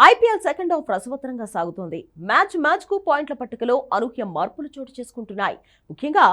IPL second half రసవత్తరంగా సాగుతోంది. Match కు పాయింట్ల పట్టికలో అనూహ్య మార్పులు చోటు చేసుకుంటున్నాయి. ముఖ్యంగా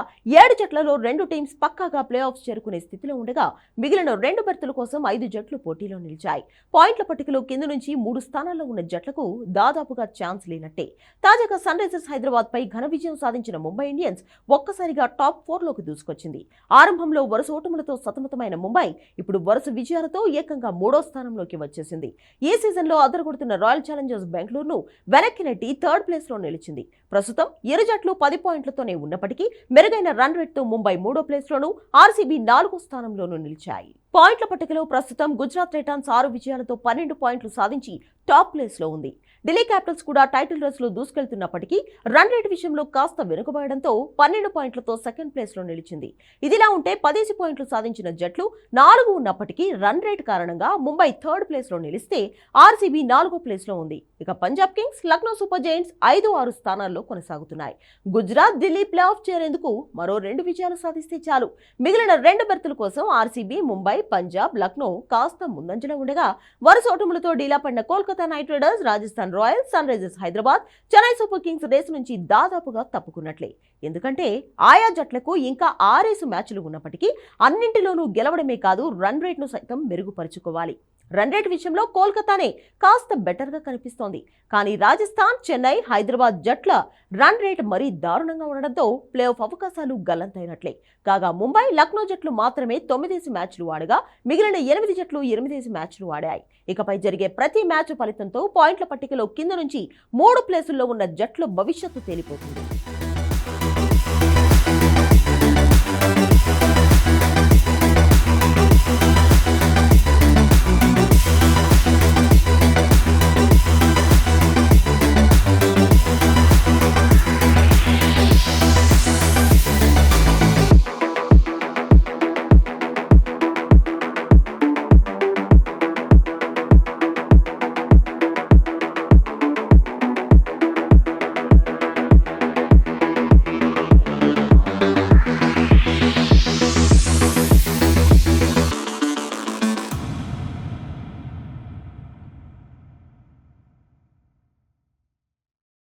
7 జట్లలో 2 టీమ్స్ పక్కాగా ప్లే ఆఫ్స్ చేరుకునే స్థితిలో ఉండగా మిగిలిన 2 బెర్తుల కోసం 5 జట్లు పోటీలో నిలిచాయి. పాయింట్ల పట్టికలో కింద నుంచి 3 స్థానాల్లో ఉన్న జట్లకు దాదాపుగా ఛాన్స్ లేనట్టే. తాజాగా సన్ రైజర్స్ హైదరాబాద్ పై ఘన విజయం సాధించిన ముంబై ఇండియన్స్ ఒక్కసారిగా టాప్ 4లోకి దూసుకొచ్చింది. ఆరంభంలో వరుస ఓటములతో సతమతమైన ముంబై ఇప్పుడు వరుస విజయాలతో ఏకంగా 3వ స్థానంలోకి వచ్చేసింది. ఈ సీజన్లో అదరగొడుతున్న రాయల్ ఛాలెంజర్స్ బెంగళూరును వెనక్కి నెట్టి 3rd ప్లేస్ లో నిలిచింది. ప్రస్తుతం ఇరు జట్లు 10 పాయింట్లతోనే ఉన్నప్పటికీ మెరుగైన రన్ రేట్ తో ముంబై 3వ ప్లేస్ లోను, ఆర్సీబీ 4వ స్థానంలోనూ నిలిచాయి. పాయింట్ల పట్టికలో ప్రస్తుతం గుజరాత్ టైటాన్స్ 6 విజయాలతో 12 పాయింట్లు సాధించి టాప్ ప్లేస్ లో ఉంది. ఢిల్లీ క్యాపిటల్స్ కూడా టైటిల్ రేస్ లో దూసుకెళ్తున్నప్పటికీ రన్ రేట్ విషయంలో కాస్త వెనుకబడడంతో 12 పాయింట్లతో సెకండ్ ప్లేస్ లో నిలిచింది. ఇదిలా ఉంటే 10 పాయింట్లు సాధించిన జట్లు 4 ఉన్నప్పటికీ రన్ రేట్ కారణంగా ముంబై 3rd ప్లేస్ లో నిలిస్తే ఆర్సీబీ 4వ ప్లేస్ లో ఉంది. ఇక Punjab Kings, Lucknow super Giants 5, 6 స్థానాల్లో కొనసాగుతున్నాయి. గుజరాత్, ఢిల్లీ ప్లే ఆఫ్ చేరేందుకు మరో 2 విజయాలు సాధిస్తే చాలు. మిగిలిన 2 బెర్తుల కోసం ఆర్సీబీ, ముంబై, పంజాబ్, లక్నో కాస్త ముందంజలో ఉండగా వరుస ఓటములతో డీలా పడిన Kolkata Knight Riders, Rajasthan Royals, Sunrisers Hyderabad, Chennai Super Kings రేసు నుంచి దాదాపుగా తప్పుకున్నట్లే. ఎందుకంటే ఆయా జట్లకు ఇంకా 6 మ్యాచ్లు ఉన్నప్పటికీ అన్నింటిలోనూ గెలవడమే కాదు రన్ రేట్ ను సైతం మెరుగుపరుచుకోవాలి. రన్ రేట్ విషయంలో కోల్కతానే కాస్త బెటర్ గా కనిపిస్తోంది. కానీ రాజస్థాన్, చెన్నై, హైదరాబాద్ జట్ల రన్ రేట్ మరీ దారుణంగా ఉండడంతో ప్లే ఆఫ్ అవకాశాలు గల్లంతైనట్లే. కాగా ముంబై, లక్నో జట్లు మాత్రమే 9 మ్యాచ్లు ఆడగా మిగిలిన 8 జట్లు 8 మ్యాచ్లు ఆడాయి. ఇకపై జరిగే ప్రతి మ్యాచ్ ఫలితంతో పాయింట్ల పట్టికలో కింద నుంచి 3 ప్లేసుల్లో ఉన్న జట్ల భవిష్యత్తు తేలిపోతుంది.